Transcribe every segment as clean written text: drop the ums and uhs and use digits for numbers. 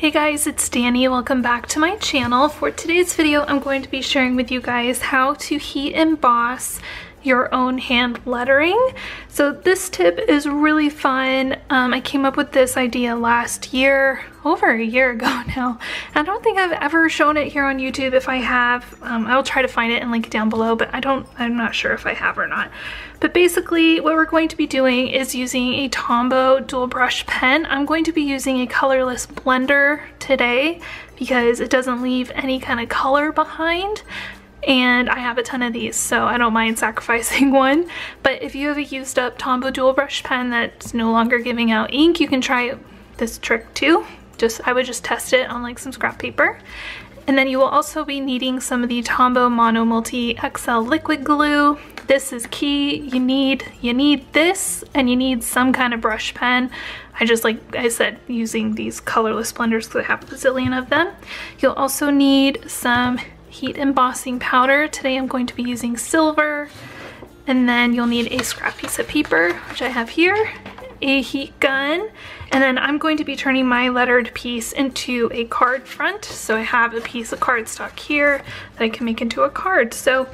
Hey guys, it's Danny. Welcome back to my channel. For today's video, I'm going to be sharing with you guys how to heat emboss your own hand lettering. So this tip is really fun. I came up with this idea last year, over a year ago now. I don't think I've ever shown it here on YouTube. If I have, I'll try to find it and link it down below, but I'm not sure if I have or not. But basically what we're going to be doing is using a Tombow dual brush pen. I'm going to be using a colorless blender today because it doesn't leave any kind of color behind. And I have a ton of these, so I don't mind sacrificing one. But if you have a used up Tombow dual brush pen that's no longer giving out ink, you can try this trick too. I would just test it on like some scrap paper. And then you will also be needing some of the Tombow Mono Multi XL liquid glue. This is key. You need this, and you need some kind of brush pen. I just, like I said, using these colorless blenders because I have a bazillion of them. You'll also need some heat embossing powder. Today I'm going to be using silver. And then you'll need a scrap piece of paper, which I have here, a heat gun, and then I'm going to be turning my lettered piece into a card front. So I have a piece of cardstock here that I can make into a card. So,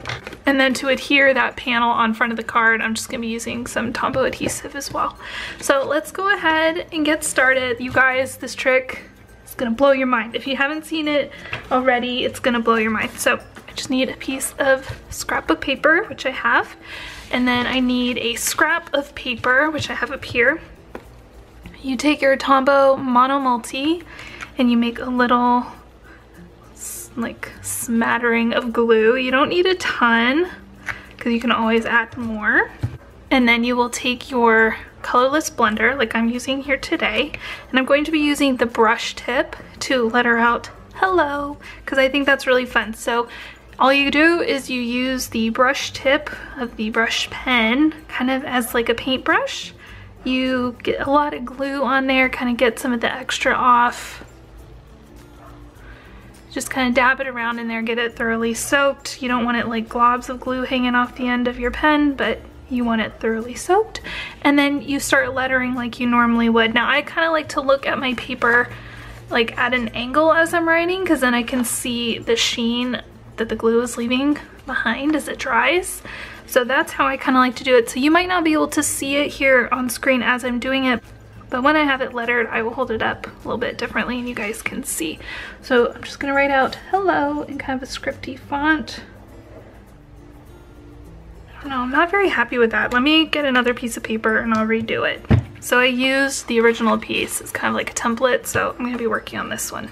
and then to adhere that panel on front of the card, I'm just gonna be using some Tombow adhesive as well. So let's go ahead and get started. You guys, this trick is gonna blow your mind. If you haven't seen it already, it's gonna blow your mind. So I just need a piece of scrapbook paper, which I have. And then I need a scrap of paper, which I have up here. You take your Tombow Mono Multi and you make a little like smattering of glue. You don't need a ton because you can always add more. And then you will take your colorless blender like I'm using here today, and I'm going to be using the brush tip to letter out hello because I think that's really fun. So all you do is you use the brush tip of the brush pen kind of as like a paintbrush. You get a lot of glue on there, kind of get some of the extra off. Just kind of dab it around in there, get it thoroughly soaked. You don't want it like globs of glue hanging off the end of your pen, but you want it thoroughly soaked. And then you start lettering like you normally would. Now I kind of like to look at my paper like at an angle as I'm writing because then I can see the sheen that the glue is leaving behind as it dries. So that's how I kind of like to do it. So you might not be able to see it here on screen as I'm doing it, but when I have it lettered, I will hold it up a little bit differently and you guys can see. So I'm just gonna write out hello in kind of a scripty font. I don't know, I'm not very happy with that. Let me get another piece of paper and I'll redo it. So I used the original piece as kind of like a template, so I'm gonna be working on this one.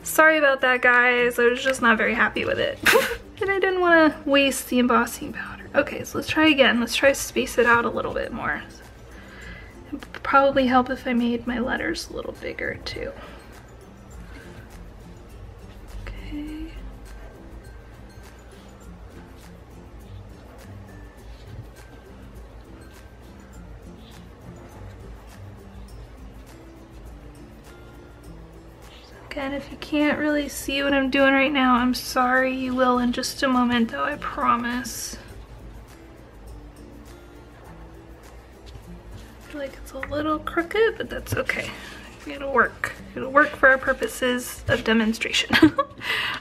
Sorry about that, guys. I was just not very happy with it. And I didn't want to waste the embossing powder. Okay, so let's try again. Let's try to space it out a little bit more. It would probably help if I made my letters a little bigger too. Okay. Again, if you can't really see what I'm doing right now, I'm sorry. You will in just a moment though, I promise. I feel like it's a little crooked, but that's okay. It'll work. It'll work for our purposes of demonstration.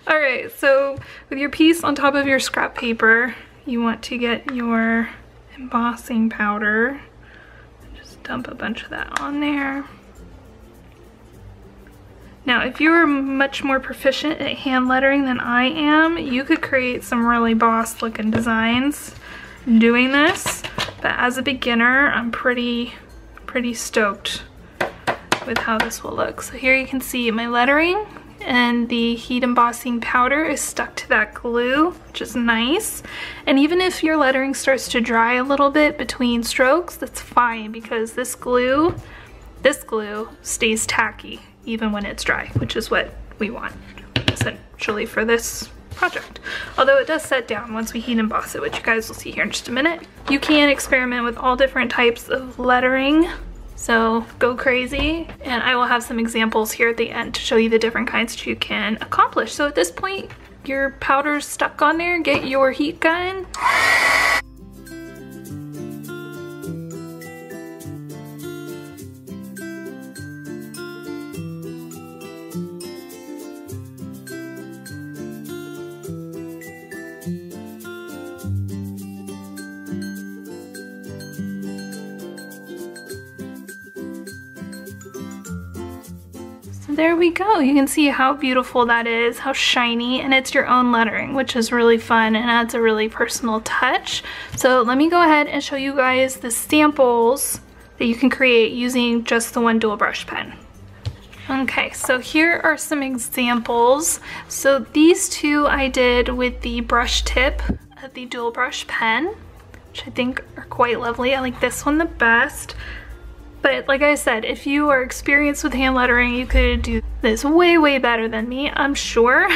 Alright, so with your piece on top of your scrap paper, you want to get your embossing powder. Just dump a bunch of that on there. Now, if you're much more proficient at hand lettering than I am, you could create some really boss looking designs doing this. But as a beginner, I'm pretty stoked with how this will look. So here you can see my lettering and the heat embossing powder is stuck to that glue, which is nice. And even if your lettering starts to dry a little bit between strokes, that's fine because this glue stays tacky even when it's dry, which is what we want essentially for this project. Although it does set down once we heat emboss it, which you guys will see here in just a minute. You can experiment with all different types of lettering, so go crazy. And I will have some examples here at the end to show you the different kinds that you can accomplish. So at this point, your powder's stuck on there, get your heat gun. There we go. You can see how beautiful that is, how shiny, and it's your own lettering, which is really fun and adds a really personal touch. So let me go ahead and show you guys the samples that you can create using just the one dual brush pen. Okay, so here are some examples. So these two I did with the brush tip of the dual brush pen, which I think are quite lovely. I like this one the best. But like I said, if you are experienced with hand lettering, you could do this way, way better than me, I'm sure.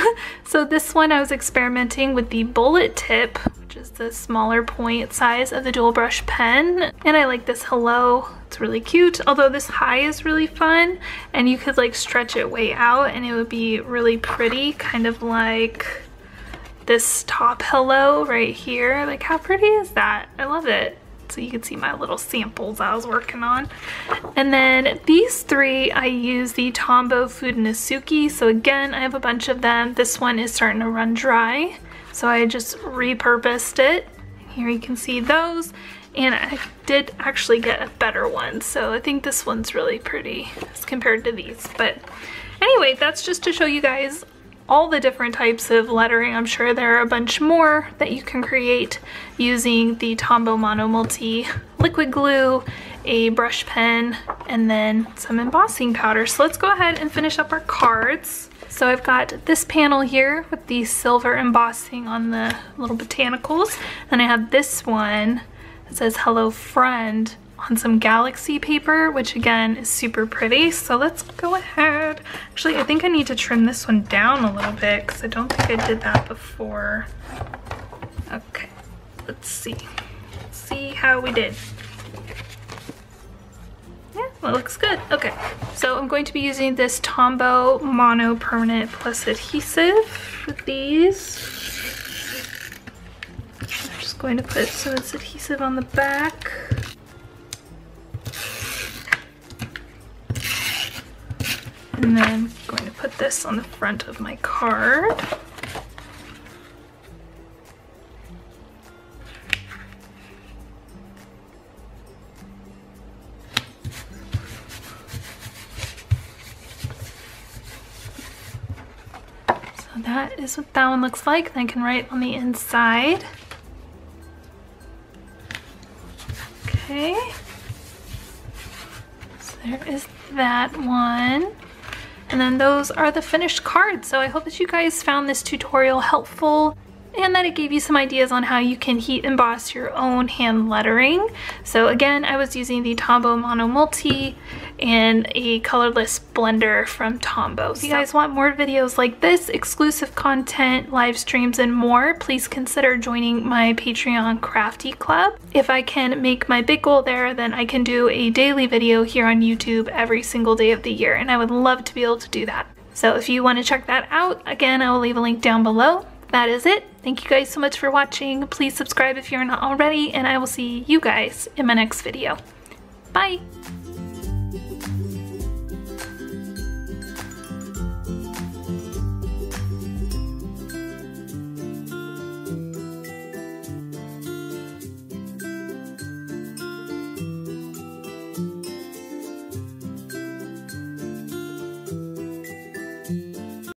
So this one I was experimenting with the bullet tip, which is the smaller point size of the dual brush pen. And I like this hello, it's really cute. Although this high is really fun, and you could like stretch it way out and it would be really pretty, kind of like this top hello right here. Like how pretty is that? I love it. So you can see my little samples I was working on. And then these three, I use the Tombow Fudenosuke. So again, I have a bunch of them. This one is starting to run dry, so I just repurposed it. Here you can see those. And I did actually get a better one. So I think this one's really pretty as compared to these. But anyway, that's just to show you guys all the different types of lettering. I'm sure there are a bunch more that you can create using the Tombow Mono Multi liquid glue, a brush pen, and then some embossing powder. So let's go ahead and finish up our cards. So I've got this panel here with the silver embossing on the little botanicals. And I have this one that says hello friend on some galaxy paper, which again is super pretty. So let's go ahead. Actually, I think I need to trim this one down a little bit because I don't think I did that before. Okay, let's see. Let's see how we did. Yeah, that looks good. Okay, so I'm going to be using this Tombow Mono Permanent Plus Adhesive for these. I'm just going to put some of this adhesive on the back. And then I'm going to put this on the front of my card. So that is what that one looks like. And I can write on the inside. Okay. So there is that one. And then those are the finished cards. So I hope that you guys found this tutorial helpful and that it gave you some ideas on how you can heat emboss your own hand lettering. So again, I was using the Tombow Mono Multi and a colorless blender from Tombow. If you guys want more videos like this, exclusive content, live streams, and more, please consider joining my Patreon Crafty Club. If I can make my big goal there, then I can do a daily video here on YouTube every single day of the year, and I would love to be able to do that. So if you want to check that out, again, I will leave a link down below. That is it. Thank you guys so much for watching. Please subscribe if you're not already, and I will see you guys in my next video. Bye!